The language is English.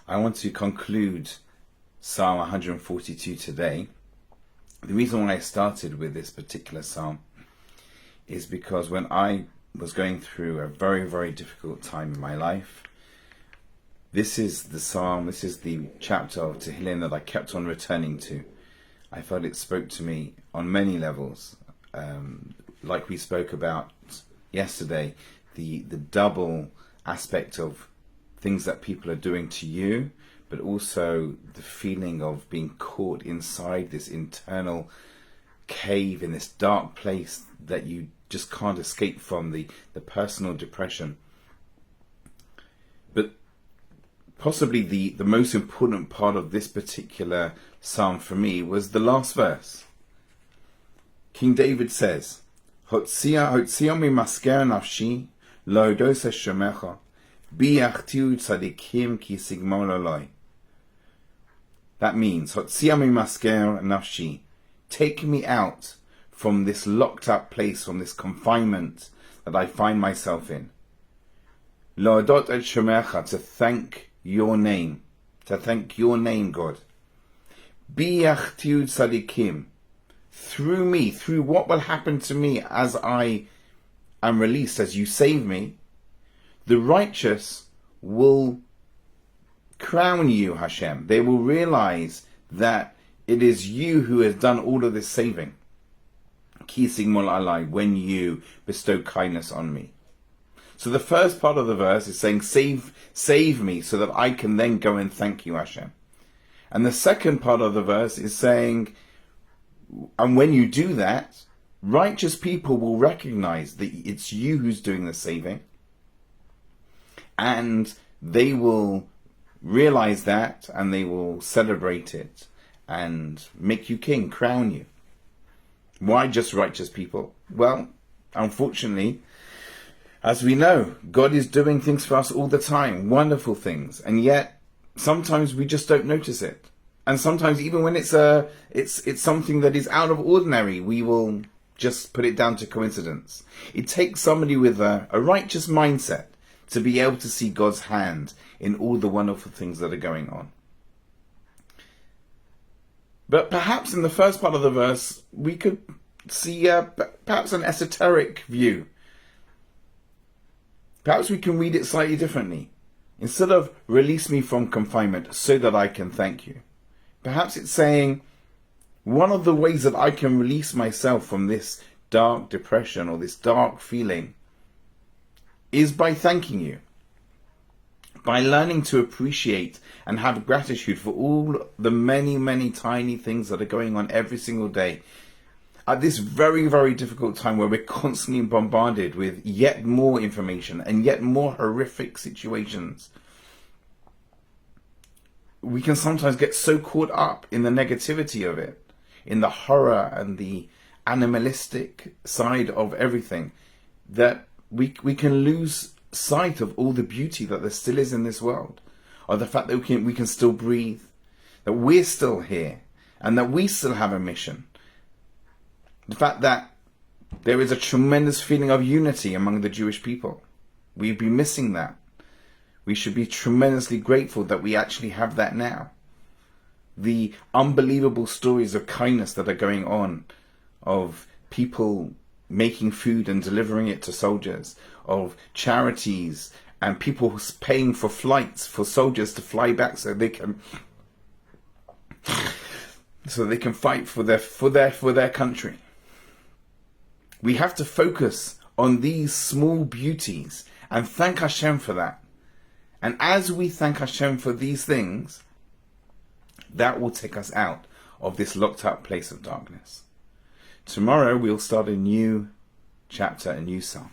I want to conclude Psalm 142 today. The reason why I started with this particular psalm is because when I was going through a very, very difficult time in my life, this is the psalm, this is the chapter of Tehillim that I kept on returning to. I felt it spoke to me on many levels. Like we spoke about yesterday, the double aspect of things that people are doing to you, but also the feeling of being caught inside this internal cave, in this dark place that you just can't escape from, the personal depression. But possibly the most important part of this particular psalm for me was the last verse. King David says, Hotzia mi masker nafshi, lo dos shemecha, biachtiu tzadikim ki sigmol aloi. That means, Hotzia mi masker nafshi, take me out from this locked up place, from this confinement that I find myself in. La'odot et shemecha, to thank your name, God. Biachtiu tzadikim, through me, through what will happen to me as I am released, as you save me, the righteous will crown you, Hashem. They will realize that it is you who has done all of this saving. Ki sigmol alai, when you bestow kindness on me. So the first part of the verse is saying, save me so that I can then go and thank you, Hashem. And the second part of the verse is saying, and when you do that, righteous people will recognize that it's you who's doing the saving. And they will realize that, and they will celebrate it and make you king, crown you. Why just righteous people? Well, unfortunately, as we know, God is doing things for us all the time, wonderful things, and yet sometimes we just don't notice it. And sometimes even when it's something that is out of ordinary, we will just put it down to coincidence. It takes somebody with a righteous mindset to be able to see God's hand in all the wonderful things that are going on. But perhaps in the first part of the verse, we could see perhaps an esoteric view. Perhaps we can read it slightly differently. Instead of release me from confinement so that I can thank you, perhaps it's saying one of the ways that I can release myself from this dark depression or this dark feeling is by thanking you. By learning to appreciate and have gratitude for all the many, many tiny things that are going on every single day. At this very, very difficult time where we're constantly bombarded with yet more information and yet more horrific situations, we can sometimes get so caught up in the negativity of it, in the horror and the animalistic side of everything, that we can lose sight of all the beauty that there still is in this world, or the fact that we can still breathe, that we're still here, and that we still have a mission. The fact that there is a tremendous feeling of unity among the Jewish people. We'd be missing that. We should be tremendously grateful that we actually have that now. The unbelievable stories of kindness that are going on, of people making food and delivering it to soldiers, of charities and people paying for flights for soldiers to fly back so they can fight for their country. We have to focus on these small beauties and thank Hashem for that. And as we thank Hashem for these things, that will take us out of this locked up place of darkness. Tomorrow we'll start a new chapter, a new psalm.